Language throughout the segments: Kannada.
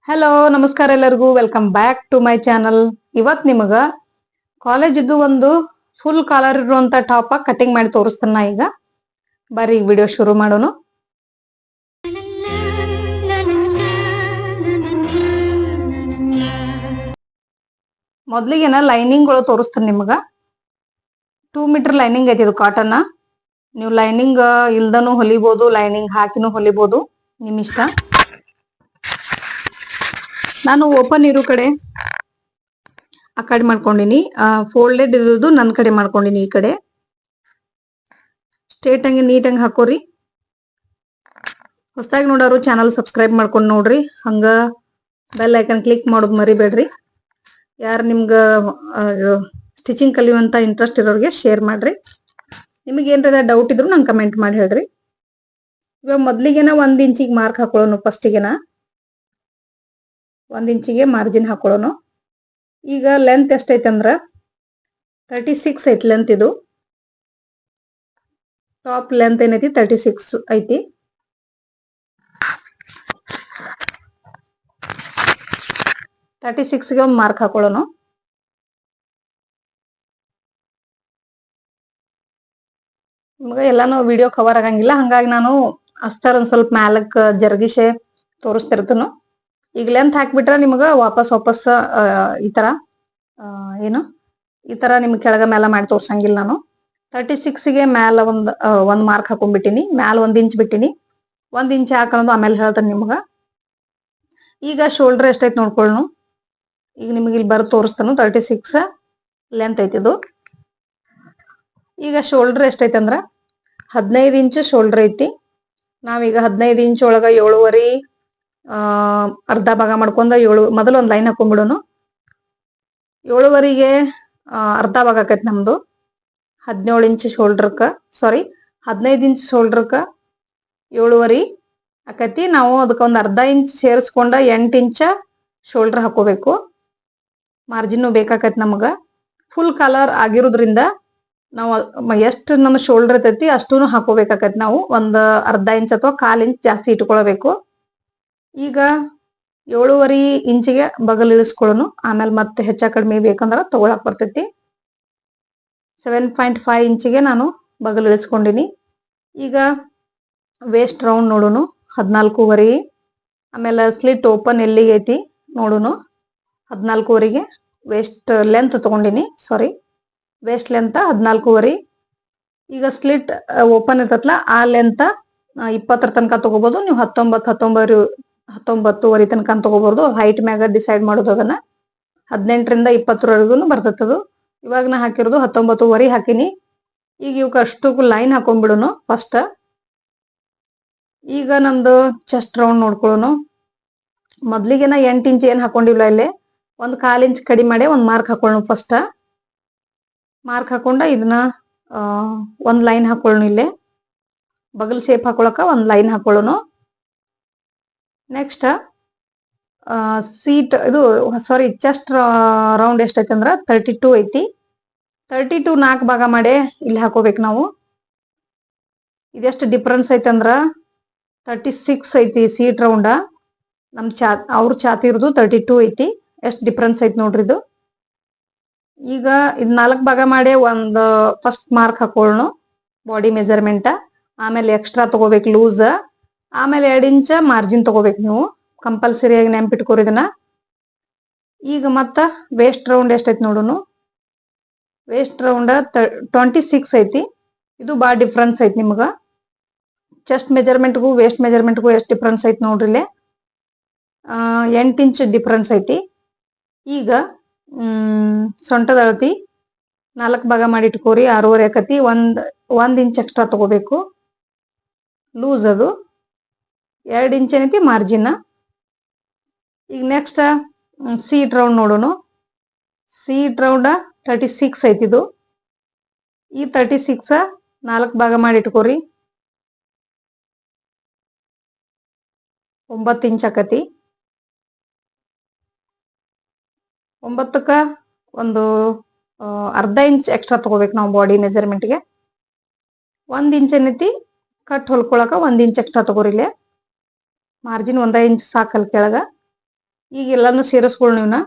ಹಲೋ ನಮಸ್ಕಾರ ಎಲ್ಲರಿಗೂ welcome back to my channel. ಇವತ್ ನಿಮಗ ಕಾಲೇಜ್ ಇದ್ದು ಒಂದು ಫುಲ್ ಕಾಲರ್ ಇರುವಂತ ಟಾಪ್ ಕಟಿಂಗ್ ಮಾಡಿ ತೋರಿಸ್ತಾನ. ಈಗ ಬರ್ರಿ ಈಗ ವಿಡಿಯೋ ಶುರು ಮಾಡೋಣ. ಮೊದ್ಲಿಗೆನ ಲೈನಿಂಗ್ ಗಳು ತೋರಿಸ್ತಾನೆ ನಿಮಗ. 2 ಮೀಟರ್ ಲೈನಿಂಗ್ ಐತಿ ಇದು ಕಾಟನ್. ನೀವು ಲೈನಿಂಗ್ ಇಲ್ದನು ಹೊಲಿಬಹುದು, ಲೈನಿಂಗ್ ಹಾಕಿನೂ ಹೊಲಿಬಹುದು, ನಿಮ್ ಇಷ್ಟ. ನಾನು ಓಪನ್ ಇರೋ ಕಡೆ ಆ ಕಡೆ ಮಾಡ್ಕೊಂಡಿನಿ, ಫೋಲ್ಡೆಡ್ ಇರೋದು ನನ್ನ ಕಡೆ ಮಾಡ್ಕೊಂಡಿನಿ. ಈ ಕಡೆ ಸ್ಟ್ರೇಟ್ ಆಗಿ ನೀಟಾಗಿ ಹಾಕೋರಿ. ಹೊಸದಾಗಿ ನೋಡೋರು ಚಾನಲ್ ಸಬ್ಸ್ಕ್ರೈಬ್ ಮಾಡ್ಕೊಂಡು ನೋಡ್ರಿ, ಹಂಗ ಬೆಲ್ ಐಕನ್ ಕ್ಲಿಕ್ ಮಾಡೋದು ಮರಿಬೇಡ್ರಿ. ಯಾರು ನಿಮ್ಗೆ ಸ್ಟಿಚಿಂಗ್ ಕಲಿಯುವಂತ ಇಂಟ್ರೆಸ್ಟ್ ಇರೋರಿಗೆ ಶೇರ್ ಮಾಡ್ರಿ. ನಿಮಗೆ ಏನಾರ ಡೌಟ್ ಇದ್ರು ನಂಗೆ ಕಮೆಂಟ್ ಮಾಡಿ ಹೇಳ್ರಿ. ಇವಾಗ ಮೊದ್ಲಿಗೆನ 1 ಇಂಚಿಗೆ ಮಾರ್ಕ್ ಹಾಕೊಳ್ಳೋನು. ಫಸ್ಟಿಗೆನ 1 ಇಂಚಿಗೆ ಮಾರ್ಜಿನ್ ಹಾಕೊಳ್ಳೋನು. ಈಗ ಲೆಂತ್ ಎಷ್ಟೈತೆ ಅಂದ್ರ 36 ಐತಿ ಲೆಂತ್. ಇದು ಟಾಪ್ ಲೆಂತ್ ಏನೈತಿ 36 ಐತಿ. ಗೆ ಒಂದು ಮಾರ್ಕ್ ಹಾಕೊಳ್ಳೋನು. ನಿಮ್ಗೆ ಎಲ್ಲಾನು ವಿಡಿಯೋ ಕವರ್ ಆಗಂಗಿಲ್ಲ, ಹಂಗಾಗಿ ನಾನು ಅಸ್ತರ ಒಂದ್ ಸ್ವಲ್ಪ ಮ್ಯಾಲಕ್ ಜರ್ಗಿಶೆ ತೋರಿಸ್ತಿರ್ತನು. ಈಗ ಲೆಂತ್ ಹಾಕ್ಬಿಟ್ರೆ ನಿಮ್ಗ ವಾಪಸ್ ಈ ತರ ಏನು ಈ ತರ ನಿಮ್ಗೆ ಕೆಳಗ ಮ್ಯಾಲ ಮಾಡಿ ತೋರ್ಸಂಗಿಲ್ಲ. ನಾನು 36ಗೆ ಮ್ಯಾಲ ಒಂದ್ ಮಾರ್ಕ್ ಹಾಕೊಂಡ್ಬಿಟ್ಟಿನಿ, ಮ್ಯಾಲ 1 ಇಂಚ್ ಬಿಟ್ಟಿನಿ. 1 ಇಂಚ್ ಹಾಕೋದು ಆಮೇಲೆ ಹೇಳ್ತಾನೆ ನಿಮ್ಗ. ಈಗ ಶೋಲ್ಡರ್ ಎಷ್ಟೈತೆ ನೋಡ್ಕೊಳ್ಳೋಣ. ಈಗ ನಿಮ್ಗೆ ಇಲ್ಲಿ ಬರ್ ತೋರಿಸ್ತಾನು. 36 ಲೆಂತ್ ಐತಿ ಇದು. ಈಗ ಶೋಲ್ಡರ್ ಎಷ್ಟೈತೆ ಅಂದ್ರ 15 ಇಂಚ್ ಶೋಲ್ಡರ್ ಐತಿ. ನಾವೀಗ 15 ಇಂಚ್ ಒಳಗ 7.5 ಅರ್ಧ ಭಾಗ ಮಾಡ್ಕೊಂಡ ಮೊದಲು ಒಂದ್ ಲೈನ್ ಹಾಕೊಂಡ್ಬಿಡೋನು. 7.5ಗೆ ಅರ್ಧ ಭಾಗ ಆಕೈತಿ ನಮ್ದು. 17 ಇಂಚ್ ಶೋಲ್ಡರ್ಕ, ಸಾರಿ 15 ಇಂಚ್ ಶೋಲ್ಡರ್ಕ 7.5 ಆಕೈತಿ. ನಾವು ಅದಕ್ಕೊಂದು ಅರ್ಧ ಇಂಚ್ ಸೇರಿಸ್ಕೊಂಡ 8 ಇಂಚ ಶೋಲ್ಡರ್ ಹಾಕೋಬೇಕು. ಮಾರ್ಜಿನ್ ಬೇಕಾಕೈತಿ ನಮಗ. ಫುಲ್ ಕಲರ್ ಆಗಿರೋದ್ರಿಂದ ನಾವು ಎಷ್ಟು ನಮ್ಮ ಶೋಲ್ಡರ್ ಇರ್ತೈತಿ ಅಷ್ಟೂನು ಹಾಕೋಬೇಕಾಕೈತಿ. ನಾವು ಒಂದು ಅರ್ಧ ಇಂಚ್ ಅಥವಾ 1/4 ಇಂಚ್ ಜಾಸ್ತಿ ಇಟ್ಕೊಳ್ಬೇಕು. ಈಗ 7.5 ಇಂಚಿಗೆ ಬಗಲ್ ಇಳಿಸ್ಕೊಳ್ಳೋನು. ಆಮೇಲೆ ಮತ್ತೆ ಹೆಚ್ಚ ಕಡಿಮೆ ಬೇಕಂದ್ರ ತಗೊಳಕ್ ಬರ್ತೈತಿ. 7.5 ಇಂಚಿಗೆ ನಾನು ಬಗಲ್ ಇಳಿಸ್ಕೊಂಡಿನಿ. ಈಗ ವೇಸ್ಟ್ ರೌಂಡ್ ನೋಡೋನು 14.5. ಆಮೇಲೆ ಸ್ಲಿಟ್ ಓಪನ್ ಎಲ್ಲಿಗೆ ಐತಿ ನೋಡೋನು. 14.5ಗೆ ವೇಸ್ಟ್ ಲೆಂತ್ ತಗೊಂಡಿನಿ, ಸಾರಿ ವೇಸ್ಟ್ ಲೆಂತ್ 14.5. ಈಗ ಸ್ಲಿಟ್ ಓಪನ್ ಇರ್ತತ್ಲ ಆ ಲೆಂತ್ 20 ತನಕ ತಗೋಬಹುದು. ನೀವು 19.5 ತನಕ ತಗೋಬಹುದು. ಹೈಟ್ ಮ್ಯಾಗ ಡಿಸೈಡ್ ಮಾಡೋದು ಅದನ್ನ. 18ರಿಂದ 20ವರೆಗೂ ಬರ್ತದದು. ಇವಾಗ ನಾ ಹಾಕಿರೋದು 19.5 ಹಾಕಿನಿ. ಈಗ ಇವಕ್ಕೆ ಅಷ್ಟಕ್ಕೂ ಲೈನ್ ಹಾಕೊಂಡ್ಬಿಡೋನು ಫಸ್ಟ್. ಈಗ ನಮ್ದು ಚೆಸ್ಟ್ ರೌಂಡ್ ನೋಡ್ಕೊಳ್ಳೋನು. ಮೊದ್ಲಿಗೆನ 8 ಇಂಚ್ ಏನ್ ಹಾಕೊಂಡಿಲ್ಲ, ಇಲ್ಲೇ 1/4 ಇಂಚ್ ಕಡಿಮೆ ಮಾಡಿ ಒಂದ್ ಮಾರ್ಕ್ ಹಾಕೊಳ್ಳೋನು. ಫಸ್ಟ್ ಮಾರ್ಕ್ ಹಾಕೊಂಡ ಇದನ್ನ ಒಂದ್ ಲೈನ್ ಹಾಕೊಳ್ಳೋಣ. ಇಲ್ಲೇ ಬಗಲ್ ಶೇಪ್ ಹಾಕೊಳಕ ಒಂದ್ ಲೈನ್ ಹಾಕೊಳ್ಳೋನು. ನೆಕ್ಸ್ಟ್ ಸೀಟ್ ಇದು ಸಾರಿ ಚೆಸ್ಟ್ ರೌಂಡ್ ಎಷ್ಟೈತಿ ಅಂದ್ರ 32 ಐತಿ. 32 4 ಭಾಗ ಮಾಡಿ ಇಲ್ಲಿ ಹಾಕೋಬೇಕು ನಾವು. ಇದೆಷ್ಟು ಡಿಫ್ರೆನ್ಸ್ ಐತಿ ಅಂದ್ರ 36 ಐತಿ ಸೀಟ್ ರೌಂಡ್. ನಮ್ ಅವ್ರ ಛಾತಿ ಇರೋದು 32 ಐತಿ. ಎಷ್ಟು ಡಿಫ್ರೆನ್ಸ್ ಐತಿ ನೋಡ್ರಿ ಇದು. ಈಗ ಇದ್ 4 ಭಾಗ ಮಾಡಿ ಒಂದು ಫಸ್ಟ್ ಮಾರ್ಕ್ ಹಾಕೊಳ್ಳೋಣ ಬಾಡಿ ಮೆಜರ್ಮೆಂಟ್. ಆಮೇಲೆ ಎಕ್ಸ್ಟ್ರಾ ತಗೋಬೇಕು ಲೂಸ್. ಆಮೇಲೆ 2 ಇಂಚ್ ಮಾರ್ಜಿನ್ ತಗೋಬೇಕು ನೀವು. ಕಂಪಲ್ಸರಿಯಾಗಿ ನೆನ್ಪಿಟ್ಕೋರಿ ಇದನ್ನ. ಈಗ ಮತ್ತ ವೇಸ್ಟ್ ರೌಂಡ್ ಎಷ್ಟೈತಿ ನೋಡೋನು. ವೇಸ್ಟ್ ರೌಂಡ್ 26 ಐತಿ. ಇದು ಬಾಳ ಡಿಫ್ರೆನ್ಸ್ ಐತಿ ನಿಮ್ಗ. ಚೆಸ್ಟ್ ಮೆಜರ್ಮೆಂಟ್ಗೂ ವೇಸ್ಟ್ ಮೆಜರ್ಮೆಂಟ್ಗೂ ಎಷ್ಟು ಡಿಫ್ರೆನ್ಸ್ ಐತಿ ನೋಡ್ರಿ ಇಲ್ಲೇ. 8 ಇಂಚ್ ಡಿಫ್ರೆನ್ಸ್ ಐತಿ. ಈಗ ಸೊಂಟದ ಅಳತಿ 4 ಭಾಗ ಮಾಡಿ ಇಟ್ಕೋರಿ. 6.5 ಆಕತಿ. 1 ಇಂಚ್ ಎಕ್ಸ್ಟ್ರಾ ತಗೋಬೇಕು ಲೂಸ್. ಅದು 2 ಇಂಚ್ ಏನೈತಿ ಮಾರ್ಜಿನ್. ಈಗ ನೆಕ್ಸ್ಟ್ ಸೀಟ್ ರೌಂಡ್ ನೋಡೋನು. ಸೀಟ್ ರೌಂಡ್ 36 ಐತಿ ಇದು. ಈ 36 4 ಭಾಗ ಮಾಡಿ ಇಟ್ಕೋರಿ. 9 ಇಂಚ್ ಆಕತಿ. 9ಕ್ಕ ಒಂದು ಅರ್ಧ ಇಂಚ್ ಎಕ್ಸ್ಟ್ರಾ ತಗೋಬೇಕು ನಾವು ಬಾಡಿ ಮೆಜರ್ಮೆಂಟ್ಗೆ. 1 ಇಂಚ್ ಏನೈತಿ ಕಟ್ ಹೊಲ್ಕೊಳಕ 1 ಇಂಚ್ ಎಕ್ಸ್ಟ್ರಾ ತಗೋರಿಲೆ. ಮಾರ್ಜಿನ್ 1 ಇಂಚ್ ಸಾಕಲ್ ಕೆಳಗ. ಈಗ ಎಲ್ಲಾನು ಸೇರಿಸ್ಕೊಳ್ಳಿ. ನೀವನ್ನ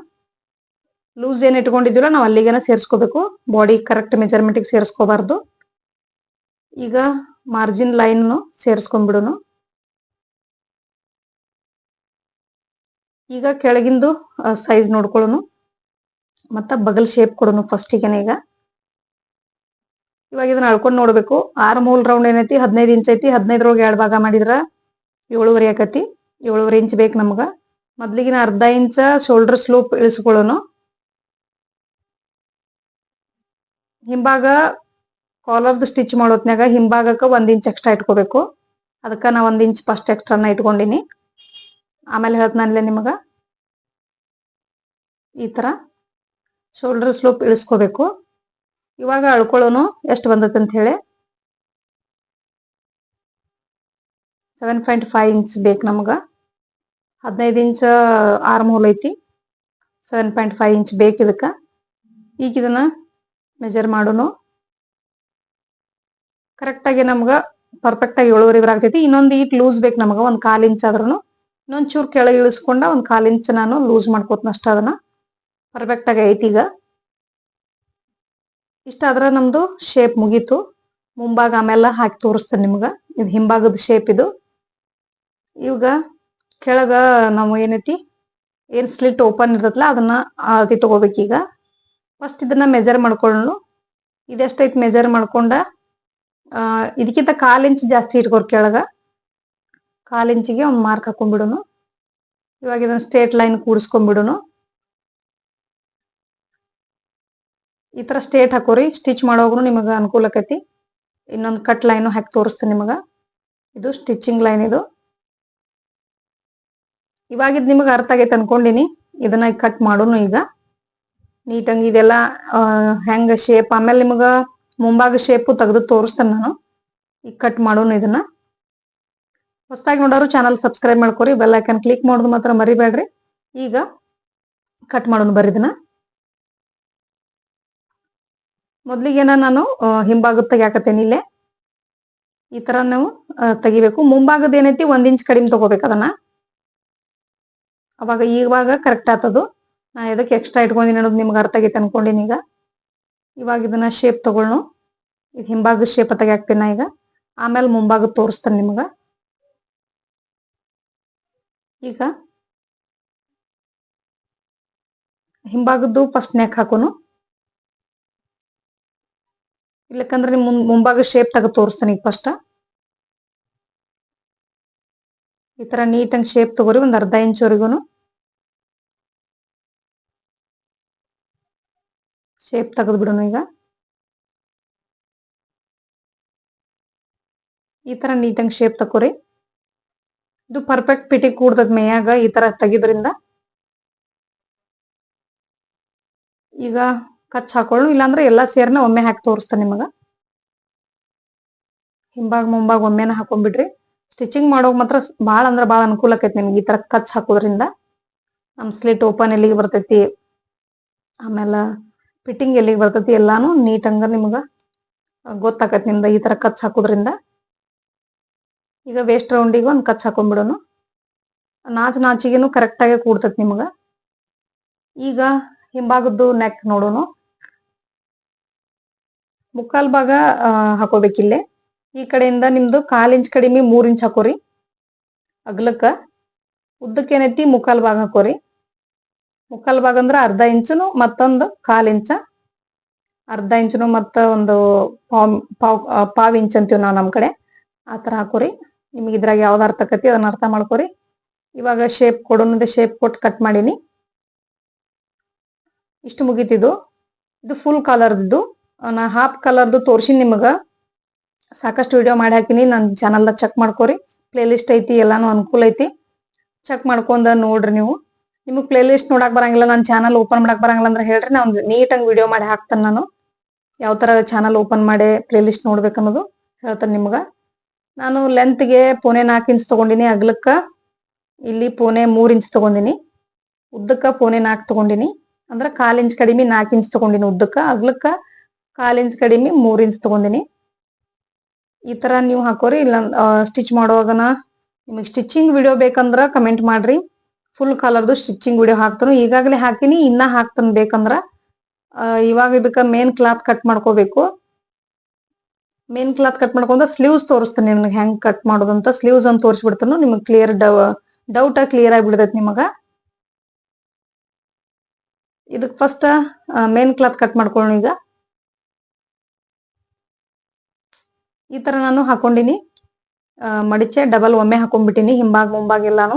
ಲೂಸ್ ಏನು ಇಟ್ಕೊಂಡಿದ್ದೀರೋ ನಾವು ಅಲ್ಲಿಗೆನ ಸೇರಿಸ್ಕೋಬೇಕು. Body correct ಮೆಜರ್ಮೆಂಟಿಗೆ ಸೇರಿಸ್ಕೋಬಾರ್ದು. ಈಗ ಮಾರ್ಜಿನ್ ಲೈನ್ ಸೇರಿಸ್ಕೊಂಡ್ಬಿಡೋನು. ಈಗ ಕೆಳಗಿಂದು ಸೈಜ್ ನೋಡ್ಕೊಳ್ಳೋನು. ಮತ್ತ ಬಗಲ್ ಶೇಪ್ ಕೊಡೋನು ಫಸ್ಟಿಗೆನೆ. ಇವಾಗ ಇದನ್ನ ಅಳ್ಕೊಂಡು ನೋಡ್ಬೇಕು. ಆರ್ಮ್ ಹೋಲ್ ರೌಂಡ್ ಏನೈತಿ 15 ಇಂಚ್ ಐತಿ. 15ರೊಳಗೆ 2 ಭಾಗ ಮಾಡಿದ್ರ 7.5 ಆಕತಿ. 7.5 ಇಂಚ್ ಬೇಕು ನಮ್ಗ. ಮೊದ್ಲಿಗಿನ ಅರ್ಧ ಇಂಚ ಶೋಲ್ಡರ್ ಸ್ಲೋಪ್ ಇಳಿಸ್ಕೊಳ್ಳೋನು. ಹಿಂಭಾಗ ಕಾಲರ್ದು ಸ್ಟಿಚ್ ಮಾಡೋತ್ನಾಗ ಹಿಂಭಾಗಕ್ಕೆ 1 ಇಂಚ್ ಎಕ್ಸ್ಟ್ರಾ ಇಟ್ಕೋಬೇಕು. ಅದಕ್ಕೆ ನಾ 1 ಇಂಚ್ ಫಸ್ಟ್ ಎಕ್ಸ್ಟ್ರಾನ ಇಟ್ಕೊಂಡಿನಿ. ಆಮೇಲೆ ಹೇಳ್ತಾನಲ್ಲೇ ನಿಮಗ ಈ ತರ ಶೋಲ್ಡರ್ ಸ್ಲೋಪ್ ಇಳಿಸ್ಕೋಬೇಕು. ಇವಾಗ ಅಳ್ಕೊಳ್ಳೋನು ಎಷ್ಟು ಬಂದತ್ತೆ ಅಂತ ಹೇಳಿ. 7.5 ಇಂಚ್ ಬೇಕು ನಮ್ಗ. 15 ಇಂಚ್ ಆರ್ಮ್ ಹೋಲ್ ಐತಿ. 7.5 ಇಂಚ್ ಬೇಕು ಇದಕ್ಕ. ಈಗ ಇದನ್ನ ಮೆಜರ್ ಮಾಡೋನು. ಕರೆಕ್ಟಾಗಿ ನಮ್ಗ ಪರ್ಫೆಕ್ಟಾಗಿ 7.5 ಬರಾಗ್ತೈತಿ. ಇನ್ನೊಂದು ಈಟ್ ಲೂಸ್ ಬೇಕು ನಮಗ. 1/4 ಇಂಚ್ ಆದ್ರೂ ಇನ್ನೊಂದ್ ಚೂರು ಕೆಳಗೆ ಇಳಿಸ್ಕೊಂಡ 1/4 ಇಂಚ್ ನಾನು ಲೂಸ್ ಮಾಡ್ಕೋತೀನಿ ಅಷ್ಟ. ಅದನ್ನ ಪರ್ಫೆಕ್ಟಾಗಿ ಐತಿ. ಈಗ ಇಷ್ಟ ಆದ್ರೆ ನಮ್ದು ಶೇಪ್ ಮುಗೀತು. ಮುಂಭಾಗ ಆಮೇಲೆ ಹಾಕಿ ತೋರಿಸ್ತೇನೆ ನಿಮ್ಗ. ಇದು ಹಿಂಭಾಗದ ಶೇಪ್ ಇದು. ಇವಾಗ ಕೆಳಗ ನಾವು ಏನೈತಿ ಏನ್ ಸ್ಲಿಟ್ ಓಪನ್ ಇರ್ತೈತಲ್ಲ ಅದನ್ನ ಅಳತಿ ತಗೋಬೇಕೀಗ. ಫಸ್ಟ್ ಇದನ್ನ ಮೆಜರ್ ಮಾಡ್ಕೊಳ್ಳೋಣ. ಇದೆಷ್ಟೈತಿ ಮೆಜರ್ ಮಾಡ್ಕೊಂಡ ಇದಕ್ಕಿಂತ 1/4 ಇಂಚ್ ಜಾಸ್ತಿ ಇಟ್ಕೋರ್ ಕೆಳಗ. 1/4 ಇಂಚಿಗೆ ಒಂದು ಮಾರ್ಕ್ ಹಾಕೊಂಡ್ಬಿಡೋನು. ಇವಾಗ ಇದನ್ನ ಸ್ಟ್ರೇಟ್ ಲೈನ್ ಕೂಡಿಸ್ಕೊಂಡ್ಬಿಡೋನು. ಈ ತರ ಸ್ಟ್ರೇಟ್ ಹಾಕೋರಿ. ಸ್ಟಿಚ್ ಮಾಡೋಗ್ರು ನಿಮಗೆ ಅನುಕೂಲ ಆಕೈತಿ. ಇನ್ನೊಂದು ಕಟ್ ಲೈನ್ ಹಾಕಿ ತೋರಿಸ್ತೇನೆ ನಿಮಗ. ಇದು ಸ್ಟಿಚಿಂಗ್ ಲೈನ್ ಇದು. ಇವಾಗ ಇದು ನಿಮಗೆ ಅರ್ಥ ಆಗೈತೆ ಅನ್ಕೊಂಡಿನಿ. ಇದನ್ನ ಕಟ್ ಮಾಡೋನು. ಈಗ ನೀಟಾಗಿ ಇದೆಲ್ಲ ಹೆಂಗ ಶೇಪ್ ಆಮೇಲೆ ನಿಮಗ ಮುಂಭಾಗ ಶೇಪು ತೆಗೆದು ತೋರಿಸ್ತೇನೆ ನಾನು. ಈಗ ಕಟ್ ಮಾಡೋನು. ಇದನ್ನ ಹೊಸದಾಗಿ ನೋಡೋರು ಚಾನಲ್ ಸಬ್ಸ್ಕ್ರೈಬ್ ಮಾಡ್ಕೊರಿ. ಬೆಲ್ ಐಕನ್ ಕ್ಲಿಕ್ ಮಾಡೋದು ಮಾತ್ರ ಮರಿಬೇಡ್ರಿ. ಈಗ ಕಟ್ ಮಾಡೋನು ಬರ್ರಿ. ಇದನ್ನ ಮೊದ್ಲಿಗೇನ ನಾನು ಹಿಂಭಾಗದ ತೆಗಿಯಾಕತ್ತೇನಿ. ಇಲ್ಲೇ ಈ ತರ ನಾವು ತೆಗಿಬೇಕು. ಮುಂಭಾಗದ ಏನೈತಿ 1 ಇಂಚ್ ಕಡಿಮೆ ತಗೋಬೇಕು ಅದನ್ನ. ಅವಾಗ ಇವಾಗ ಕರೆಕ್ಟ್ ಆಗ್ತದು. ನಾ ಎದಕ್ಕೆ ಎಕ್ಸ್ಟ್ರಾ ಇಟ್ಕೊಂಡಿನಿ ಅನ್ನೋದು ನಿಮ್ಗೆ ಅರ್ಥ ಆಗೈತೆ ಅನ್ಕೊಂಡಿನಿ. ಈಗ ಇವಾಗ ಇದನ್ನ ಶೇಪ್ ತಗೊಳ್ಳೋಣ. ಇದು ಹಿಂಭಾಗದ ಶೇಪ್ ತೆಗಿಯಾಕ್ತೇನೆ ನಾ ಈಗ. ಆಮೇಲೆ ಮುಂಭಾಗದ ತೋರಿಸ್ತೇನೆ ನಿಮ್ಗ. ಈಗ ಹಿಂಭಾಗದ್ದು ಫಸ್ಟ್ ನೆಕ್ ಹಾಕೋನು. ಇಲ್ಲಕಂದ್ರೆ ನಿಮ್ ಮುಂಭಾಗ ಶೇಪ್ ತೆಗೆದು ತೋರಿಸ್ತೇನೆ ಈಗ. ಫಸ್ಟ್ ಈ ತರ ನೀಟಾಗಿ ಶೇಪ್ ತಗೋರಿ. ಒಂದ್ ಅರ್ಧ ಇಂಚ್ವರೆಗೂ ಶೇಪ್ ತೆಗೆದು ಬಿಡೋಣ. ಈಗ ಈ ತರ ನೀಟಾಗಿ ಶೇಪ್ ತಕೋರಿ. ಇದು ಪರ್ಫೆಕ್ಟ್ ಪಿಟಿ ಕೂಡ್ತದ ಮೇಯಾಗ ಈ ತರ ತೆಗಿದ್ರಿಂದ. ಈಗ ಕಚ್ ಹಾಕೊಳ್ಳು. ಇಲ್ಲಾಂದ್ರೆ ಎಲ್ಲಾ ಸೇರ್ನ ಒಮ್ಮೆ ಹಾಕಿ ತೋರಿಸ್ತೇನೆ ನಿಮಗ. ಹಿಂಭಾಗ ಮುಂಭಾಗ ಒಮ್ಮೆನ ಹಾಕೊಂಡ್ಬಿಡ್ರಿ. ಸ್ಟಿಚಿಂಗ್ ಮಾಡೋಕ್ ಮಾತ್ರ ಭಾಳ ಅಂದ್ರೆ ಭಾಳ ಅನುಕೂಲ ಆಕೈತಿ ನಿಮ್ಗೆ ಈ ತರ ಕಚ್ ಹಾಕೋದ್ರಿಂದ. ನಮ್ ಸ್ಲಿಟ್ ಓಪನ್ ಎಲ್ಲಿಗೆ ಬರ್ತೈತಿ ಆಮೇಲೆ ಫಿಟ್ಟಿಂಗ್ ಎಲ್ಲಿಗೆ ಬರ್ತೈತಿ ಎಲ್ಲಾನು ನೀಟಂಗ ನಿಮ್ಗ ಗೊತ್ತಾಕೈತಿ ನಿಮ್ದ ಈ ತರ ಕಚ್ ಹಾಕೋದ್ರಿಂದ. ಈಗ ವೇಸ್ಟ್ ರೌಂಡಿಗೆ ಒಂದು ಕಚ್ ಹಾಕೊಂಡ್ಬಿಡೋನು. ನಾಚಿಗೆನು ಕರೆಕ್ಟ್ ಆಗಿ ಕೂಡ್ತೈತಿ ನಿಮ್ಗ. ಈಗ ಹಿಂಭಾಗದ್ದು ನೆಕ್ ನೋಡೋನು. ಮುಕ್ಕಾಲ್ ಭಾಗ ಹಾಕೋಬೇಕಿಲ್ಲೇ. ಈ ಕಡೆಯಿಂದ ನಿಮ್ದು 1/4 ಇಂಚ್ ಕಡಿಮೆ 3 ಇಂಚ್ ಹಾಕೋರಿ ಅಗ್ಲಕ್ಕ. ಉದ್ದಕ್ಕೆ ಏನೈತಿ ಮುಕ್ಕಾಲ್ ಭಾಗ ಹಾಕೋರಿ. ಮುಕ್ಕಾಲ್ ಭಾಗ ಅಂದ್ರೆ ಅರ್ಧ ಇಂಚನು ಮತ್ತೊಂದು 1/4 ಇಂಚ. ಅರ್ಧ ಇಂಚನು ಮತ್ತ ಒಂದು ಪಾವ್ ಇಂಚ್ ಅಂತೀವಿ ನಾವು ನಮ್ ಕಡೆ. ಆ ತರ ಹಾಕೋರಿ. ನಿಮ್ಗೆ ಇದ್ರಾಗ ಯಾವ್ದು ಅರ್ಥ ಆಕತಿ ಅದನ್ನ ಅರ್ಥ ಮಾಡ್ಕೋರಿ. ಇವಾಗ ಶೇಪ್ ಕೊಡೋನದೇ ಶೇಪ್ ಕೊಟ್ಟು ಕಟ್ ಮಾಡೀನಿ. ಇಷ್ಟು ಮುಗೀತಿದ್ದು. ಇದು ಫುಲ್ ಕಲರ್ದು. ನಾ ಹಾಫ್ ಕಲರ್ದು ತೋರ್ಸಿನಿ ನಿಮಗ. ಸಾಕಷ್ಟು ವಿಡಿಯೋ ಮಾಡಿ ಹಾಕಿನಿ. ನನ್ನ ಚಾನಲ್ದ ಚೆಕ್ ಮಾಡ್ಕೋರಿ. ಪ್ಲೇ ಲಿಸ್ಟ್ ಐತಿ. ಎಲ್ಲಾನು ಅನುಕೂಲ ಐತಿ. ಚೆಕ್ ಮಾಡ್ಕೊಂಡ ನೋಡ್ರಿ ನೀವು. ನಿಮಗೆ ಪ್ಲೇ ಲಿಸ್ಟ್ ನೋಡಕ್ ಬರಂಗಿಲ್ಲ, ನನ್ನ ಚಾನಲ್ ಓಪನ್ ಮಾಡಕ್ ಬರಂಗಿಲ್ಲ ಅಂದ್ರೆ ಹೇಳ್ರಿ. ನಾ ಒಂದು ನೀಟಾಗಿ ವಿಡಿಯೋ ಮಾಡಿ ಹಾಕ್ತೇನೆ. ನಾನು ಯಾವ ತರ ಚಾನಲ್ ಓಪನ್ ಮಾಡಿ ಪ್ಲೇ ಲಿಸ್ಟ್ ನೋಡ್ಬೇಕನ್ನೋದು ಹೇಳ್ತೇನೆ ನಿಮ್ಗ. ನಾನು ಲೆಂತ್ಗೆ 4.4 ಇಂಚ್ ತಗೊಂಡಿನಿ. ಅಗ್ಲಕ್ಕ ಇಲ್ಲಿ 3 ಇಂಚ್ ತಗೊಂಡಿನಿ. ಉದ್ದಕ್ಕ 4.4 ತಗೊಂಡಿನಿ. ಅಂದ್ರೆ 1/4 ಇಂಚ್ ಕಡಿಮೆ 4 ಇಂಚ್ ತಗೊಂಡಿನಿ ಉದ್ದಕ್ಕ. ಅಗ್ಲಕ್ಕ 1/4 ಇಂಚ್ ಕಡಿಮೆ 3 ಇಂಚ್ ತಗೊಂಡಿನಿ. ಈ ತರ ನೀವು ಹಾಕೋರಿ. ಇಲ್ಲ ಸ್ಟಿಚ್ ಮಾಡುವಾಗನ ನಿಮಗೆ ಸ್ಟಿಚಿಂಗ್ ವಿಡಿಯೋ ಬೇಕಂದ್ರ ಕಮೆಂಟ್ ಮಾಡ್ರಿ. ಫುಲ್ ಕಲರ್ದು ಸ್ಟಿಚಿಂಗ್ ವಿಡಿಯೋ ಹಾಕ್ತಾನು. ಈಗಾಗಲೇ ಹಾಕಿನಿ, ಇನ್ನ ಹಾಕ್ತಾನೆ ಬೇಕಂದ್ರ. ಇವಾಗ ಇದಕ್ಕ ಮೇನ್ ಕ್ಲಾತ್ ಕಟ್ ಮಾಡ್ಕೋಬೇಕು. ಮೇನ್ ಕ್ಲಾತ್ ಕಟ್ ಮಾಡ್ಕೊಂಡ್ರೆ ಸ್ಲೀವ್ಸ್ ತೋರಿಸ್ತಾನೆ ನಿಮ್ಗೆ ಹೆಂಗ್ ಕಟ್ ಮಾಡೋದಂತ. ಸ್ಲೀವ್ಸ್ ಅಂತ ತೋರಿಸ್ಬಿಡ್ತಾನು, ನಿಮ್ಗೆ ಕ್ಲಿಯರ್ ಡೌಟ್ ಕ್ಲಿಯರ್ ಆಗಿಬಿಡ್ತೈತಿ ನಿಮಗ. ಇದಕ್ ಫಸ್ಟ್ ಮೇನ್ ಕ್ಲಾತ್ ಕಟ್ ಮಾಡ್ಕೊಳ್ಳೋಣ. ಈಗ ಈ ತರ ನಾನು ಹಾಕೊಂಡಿನಿ, ಮಡಿಚೆ ಡಬಲ್ ಒಮ್ಮೆ ಹಾಕೊಂಡ್ಬಿಟ್ಟಿನಿ. ಹಿಂಬಾಗ್ ಮುಂಬಾಗ್ ಎಲ್ಲಾನು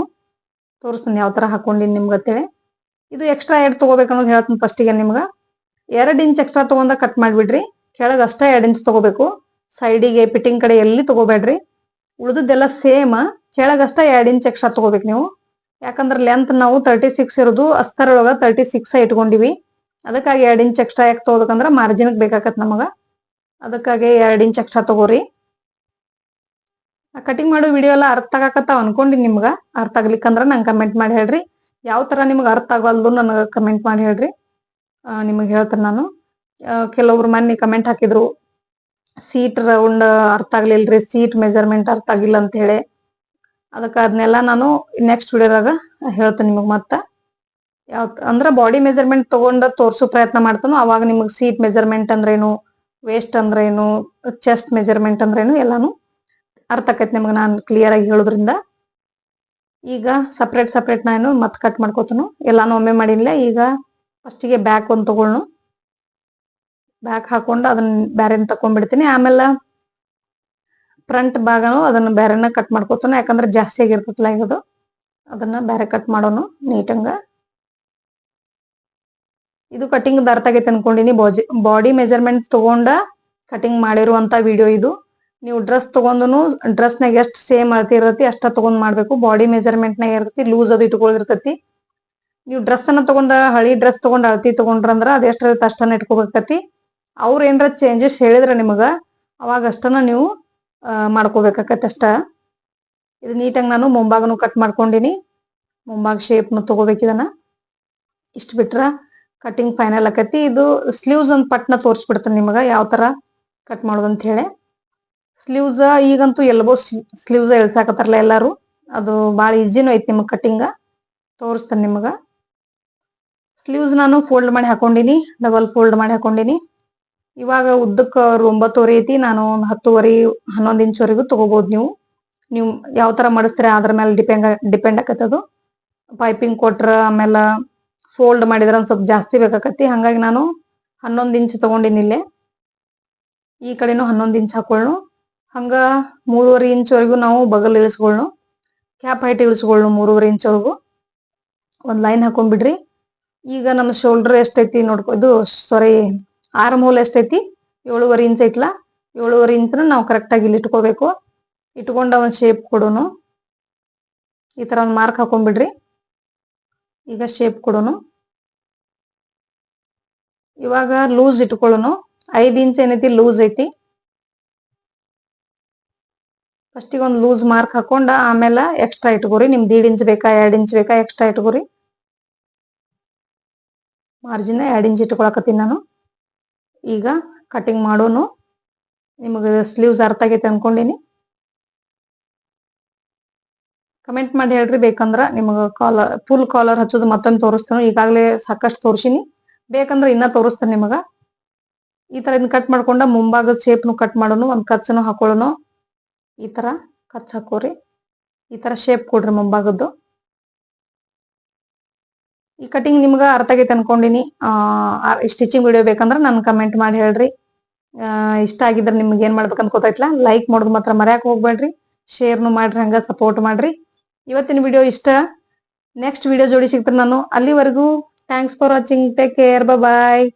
ತೋರಿಸ್ತೀನಿ ಯಾವ ತರ ಹಾಕೊಂಡಿನಿ ನಿಮ್ಗತ್ತೇಳಿ. ಇದು ಎಕ್ಸ್ಟ್ರಾ ಎಡ್ ತಗೋಬೇಕನ್ನೋದು ಹೇಳ್ತೀನಿ ಫಸ್ಟಿಗೆ ನಿಮ್ಗ. 2 ಇಂಚ್ ಎಕ್ಸ್ಟ್ರಾ ತಗೊಂಡ ಕಟ್ ಮಾಡ್ಬಿಡ್ರಿ. ಕೆಳಗ ಅಷ್ಟ 2 ಇಂಚ್ ತಗೋಬೇಕು. ಸೈಡಿಗೆ ಫಿಟ್ಟಿಂಗ್ ಕಡೆ ಎಲ್ಲಿ ತಗೋಬೇಡ್ರಿ. ಉಳಿದದ್ದೆಲ್ಲ ಸೇಮ್, ಕೆಳಗಷ್ಟ 2 ಇಂಚ್ ಎಕ್ಸ್ಟ್ರಾ ತಗೋಬೇಕು ನೀವು. ಯಾಕಂದ್ರೆ ಲೆಂತ್ ನಾವು 36 ಇರೋದು, ಅಸ್ತರ್ ಒಳಗ 36 ಇಟ್ಕೊಂಡಿವಿ. ಅದಕ್ಕಾಗಿ 2 ಇಂಚ್ ಎಕ್ಸ್ಟ್ರಾ ಯಾಕೆ ತಗೋಬೇಕಂದ್ರ ಮಾರ್ಜಿನ್ ಬೇಕಾಕತ್ ನಮಗ. ಅದಕ್ಕಾಗಿ 2 ಇಂಚ್ ಎಕ್ಸ್ಟ್ರಾ ತಗೋರಿ. ಕಟಿಂಗ್ ಮಾಡೋ ವಿಡಿಯೋ ಎಲ್ಲ ಅರ್ಥ ಆಗಾಕತ್ತಾವ ಅನ್ಕೊಂಡಿನಿ ನಿಮ್ಗ. ಅರ್ಥ ಆಗ್ಲಿಕ್ಕಂದ್ರ ನಂಗೆ ಕಮೆಂಟ್ ಮಾಡಿ ಹೇಳ್ರಿ. ಯಾವ ತರ ನಿಮ್ಗೆ ಅರ್ಥ ಆಗಲ್ದು ನನಗೆ ಕಮೆಂಟ್ ಮಾಡಿ ಹೇಳ್ರಿ. ನಿಮಗೆ ಹೇಳ್ತೇನೆ ನಾನು. ಕೆಲವೊಬ್ರು ಮೊನ್ನೆ ಕಮೆಂಟ್ ಹಾಕಿದ್ರು, ಸೀಟ್ ರೌಂಡ್ ಅರ್ಥ ಆಗ್ಲಿಲ್ರಿ, ಸೀಟ್ ಮೆಜರ್ಮೆಂಟ್ ಅರ್ಥ ಆಗಿಲ್ಲ ಅಂತ ಹೇಳಿ. ಅದಕ್ಕೆ ಅದನ್ನೆಲ್ಲ ನಾನು ನೆಕ್ಸ್ಟ್ ವಿಡಿಯೋದಾಗ ಹೇಳ್ತೇನೆ ನಿಮಗೆ. ಮತ್ತ ಯಾವ ಅಂದ್ರ ಬಾಡಿ ಮೆಜರ್ಮೆಂಟ್ ತಗೊಂಡ ತೋರ್ಸೋ ಪ್ರಯತ್ನ ಮಾಡ್ತಾನೋ, ಅವಾಗ ನಿಮಗೆ ಸೀಟ್ ಮೆಜರ್ಮೆಂಟ್ ಅಂದ್ರೇನು, ವೇಸ್ಟ್ ಅಂದ್ರೇನು, ಚೆಸ್ಟ್ ಮೆಜರ್ಮೆಂಟ್ ಅಂದ್ರೇನು ಎಲ್ಲಾನು ಅರ್ಥ ಆಕೈತಿ ನಿಮ್ಗೆ ನಾನು ಕ್ಲಿಯರ್ ಆಗಿ ಹೇಳೋದ್ರಿಂದ. ಈಗ ಸಪ್ರೇಟ್ ನಾನು ಮತ್ತೆ ಕಟ್ ಮಾಡ್ಕೋತನು. ಎಲ್ಲಾನು ಒಮ್ಮೆ ಮಾಡಿಲ್ಲ. ಈಗ ಫಸ್ಟಿಗೆ ಬ್ಯಾಕ್ ಒಂದು ತಗೊಳ್ನು. ಬ್ಯಾಕ್ ಹಾಕೊಂಡು ಅದನ್ನ ಬ್ಯಾರೆನ್ ತಕೊಂಡ್ಬಿಡ್ತೀನಿ. ಆಮೇಲೆ ಫ್ರಂಟ್ ಭಾಗನು ಅದನ್ನ ಬೇರೆನ ಕಟ್ ಮಾಡ್ಕೋತಾನು. ಯಾಕಂದ್ರೆ ಜಾಸ್ತಿ ಆಗಿರ್ತೈತಲ್ಲ ಇದು, ಅದನ್ನ ಬೇರೆ ಕಟ್ ಮಾಡೋನು ನೀಟಂಗ. ಇದು ಕಟಿಂಗ್ ಅರ್ಥ ಆಗೈತೆ ಅನ್ಕೊಂಡಿನಿ. ಬಾಡಿ ಮೆಜರ್ಮೆಂಟ್ ತಗೊಂಡ ಕಟಿಂಗ್ ಮಾಡಿರುವಂತ ವಿಡಿಯೋ ಇದು. ನೀವು ಡ್ರೆಸ್ ತಗೊಂಡು ಡ್ರೆಸ್ನಾಗ ಎಷ್ಟು ಸೇಮ್ ಅಳತಿ ಇರತಿ ಅಷ್ಟ ತಗೊಂಡ್ ಮಾಡ್ಬೇಕು. ಬಾಡಿ ಮೆಜರ್ಮೆಂಟ್ನಾಗ ಇರ್ತೈತಿ, ಲೂಸ್ ಅದು ಇಟ್ಕೊಳಿರ್ತೈತಿ. ನೀವು ಡ್ರೆಸ್ ಅನ್ನ ತಗೊಂಡ ಹಳಿ ಡ್ರೆಸ್ ತಗೊಂಡ್ ಅಳತಿ ತಗೊಂಡ್ರಂದ್ರ ಅದ್ ಎಷ್ಟಿರುತ್ತೆ ಅಷ್ಟನ್ನ ಇಟ್ಕೋಬೇಕತಿ. ಅವ್ರ ಏನ್ರ ಚೇಂಜಸ್ ಹೇಳಿದ್ರ ನಿಮಗ, ಅವಾಗ ಅಷ್ಟನ್ನ ನೀವು ಮಾಡ್ಕೋಬೇಕಾಕತಿ ಅಷ್ಟ. ಇದು ನೀಟಾಗಿ ನಾನು ಮುಂಭಾಗನು ಕಟ್ ಮಾಡ್ಕೊಂಡಿನಿ. ಮುಂಭಾಗ ಶೇಪ್ನು ತಗೋಬೇಕು ಇದನ್ನ. ಇಷ್ಟು ಬಿಟ್ರ ಕಟಿಂಗ್ ಫೈನಲ್ ಆಕತಿ. ಇದು ಸ್ಲೀವ್ಸ್ ಒಂದು ಪಟ್ನ ತೋರಿಸ್ಬಿಡ್ತಾನೆ ನಿಮಗ ಯಾವ ತರ ಕಟ್ ಮಾಡೋದಂತ ಹೇಳಿ. ಸ್ಲೀವ್ಸ್ ಈಗಂತೂ ಎಲ್ಬೋ ಸ್ಲೀವ್ಸ್ ಎಳ್ಸಾಕತ್ತಾರಲ್ಲ ಎಲ್ಲಾರು. ಅದು ಭಾಳ ಈಸಿನೂ ಐತಿ ನಿಮಗೆ ಕಟಿಂಗ. ತೋರಿಸ್ತಾನೆ ನಿಮಗ. ಸ್ಲೀವ್ಸ್ ನಾನು ಫೋಲ್ಡ್ ಮಾಡಿ ಹಾಕೊಂಡಿನಿ, ಡಬಲ್ ಫೋಲ್ಡ್ ಮಾಡಿ ಹಾಕೊಂಡಿನಿ. ಇವಾಗ ಉದ್ದಕ್ಕೆ 9 ಐತಿ. ನಾನು 10 11 ಇಂಚ್ವರೆಗೂ ತಗೋಬಹುದು. ನೀವು ಯಾವ ತರ ಮಾಡಿಸ್ತೀರ ಅದ್ರ ಮೇಲೆ ಡಿಪೆಂಡ್ ಆಕತ್ತದು. ಪೈಪಿಂಗ್ ಕೊಟ್ರ ಆಮೇಲೆ ಫೋಲ್ಡ್ ಮಾಡಿದ್ರ ಒಂದ್ ಸ್ವಲ್ಪ ಜಾಸ್ತಿ ಬೇಕಾಕತಿ. ಹಂಗಾಗಿ ನಾನು 11 ಇಂಚ್ ತಗೊಂಡಿನಿ ಇಲ್ಲೇ. ಈ ಕಡೆನೂ 11 ಇಂಚ್ ಹಾಕೊಳ್ಳು. ಹಂಗ 3.5 ಇಂಚ್ವರೆಗೂ ನಾವು ಬಗಲ್ ಇಳಿಸ್ಕೊಳ್ಳು. Cap height ಇಳಿಸ್ಕೊಳ್ಳು 3.5 ಇಂಚ್ವರೆಗೂ. ಒಂದ್ ಲೈನ್ ಹಾಕೊಂಡ್ಬಿಡ್ರಿ. ಈಗ ನಮ್ಮ ಶೋಲ್ಡರ್ ಎಷ್ಟೈತಿ ನೋಡ್ಕೊ, ಇದು ಸಾರಿ ಆರ್ಮ್ ಹೋಲ್ ಎಷ್ಟೈತಿ, 7.5 ಇಂಚ್ ಐತ್ಲಾ. 7.5 ಇಂಚ್ನ ನಾವು ಕರೆಕ್ಟಾಗಿ ಇಲ್ಲಿ ಇಟ್ಕೋಬೇಕು. ಇಟ್ಕೊಂಡ ಒಂದ್ ಶೇಪ್ ಕೊಡೋನು. ಈ ತರ ಒಂದು ಮಾರ್ಕ್ ಹಾಕೊಂಡ್ಬಿಡ್ರಿ. ಈಗ ಶೇಪ್ ಕೊಡೋನು. ಇವಾಗ ಲೂಸ್ ಇಟ್ಕೊಳ್ಳೋನು. 5 ಇಂಚ್ ಏನೈತಿ ಲೂಸ್ ಐತಿ. ಫಸ್ಟಿಗೆ ಒಂದು ಲೂಸ್ ಮಾರ್ಕ್ ಹಾಕೊಂಡ ಆಮೇಲೆ ಎಕ್ಸ್ಟ್ರಾ ಇಟ್ಕೋರಿ. ನಿಮ್ದು 1.5 ಇಂಚ್ ಬೇಕಾ 2 ಇಂಚ್ ಬೇಕಾ ಎಕ್ಸ್ಟ್ರಾ ಇಟ್ಕೋರಿ. ಮಾರ್ಜಿನ್ 2 ಇಂಚ್ ಇಟ್ಕೊಳಕತ್ತೀನಿ ನಾನು. ಈಗ ಕಟಿಂಗ್ ಮಾಡೋನು. ನಿಮಗೆ ಸ್ಲೀವ್ಸ್ ಅರ್ಥ ಆಗೈತೆ ಅನ್ಕೊಂಡಿನಿ. ಕಮೆಂಟ್ ಮಾಡಿ ಹೇಳ್ರಿ. ಬೇಕಂದ್ರ ನಿಮಗೆ ಫುಲ್ ಕಾಲರ್ ಹಚ್ಚೋದು ಮತ್ತೊಮ್ಮೆ ತೋರಿಸ್ತೇನೆ. ಈಗಾಗಲೇ ಸಾಕಷ್ಟು ತೋರಿಸಿನಿ. ಬೇಕಂದ್ರೆ ಇನ್ನ ತೋರಿಸ್ತೇನೆ ನಿಮಗ. ಈ ತರ ಇದನ್ನ ಕಟ್ ಮಾಡ್ಕೊಂಡ ಮುಂಭಾಗದ ಶೇಪ್ನು ಕಟ್ ಮಾಡೋನು. ಒಂದು ಕಚ್ಚನು ಹಾಕೊಳ್ಳೋನು. ಈ ತರ ಕಚ್ ಹಾಕೋರಿ. ಈ ತರ ಶೇಪ್ ಕೊಡ್ರಿ ಮುಂಭಾಗದ್ದು. ಈ ಕಟಿಂಗ್ ನಿಮ್ಗ ಅರ್ಥ ಆಗೈತೆ ಅನ್ಕೊಂಡಿನಿ. ಸ್ಟಿಚಿಂಗ್ ವಿಡಿಯೋ ಬೇಕಂದ್ರ ನನ್ ಕಮೆಂಟ್ ಮಾಡಿ ಹೇಳ್ರಿ. ಇಷ್ಟ ಆಗಿದ್ರೆ ನಿಮ್ಗೆ ಏನ್ ಮಾಡ್ಬೇಕಂತ ಗೊತ್ತಾಯ್ತಲ್ಲ. ಲೈಕ್ ಮಾಡೋದು ಮಾತ್ರ ಮರ್ಯಾಕ್ ಹೋಗ್ಬೇಡ್ರಿ. ಶೇರ್ನು ಮಾಡ್ರಿ, ಹಂಗ ಸಪೋರ್ಟ್ ಮಾಡ್ರಿ. ಇವತ್ತಿನ ವಿಡಿಯೋ ಇಷ್ಟ. ನೆಕ್ಸ್ಟ್ ವಿಡಿಯೋ ಜೋಡಿ ಸಿಗ್ತೀನಿ ನಾನು. ಅಲ್ಲಿವರೆಗೂ thanks for watching. Take care. Bye.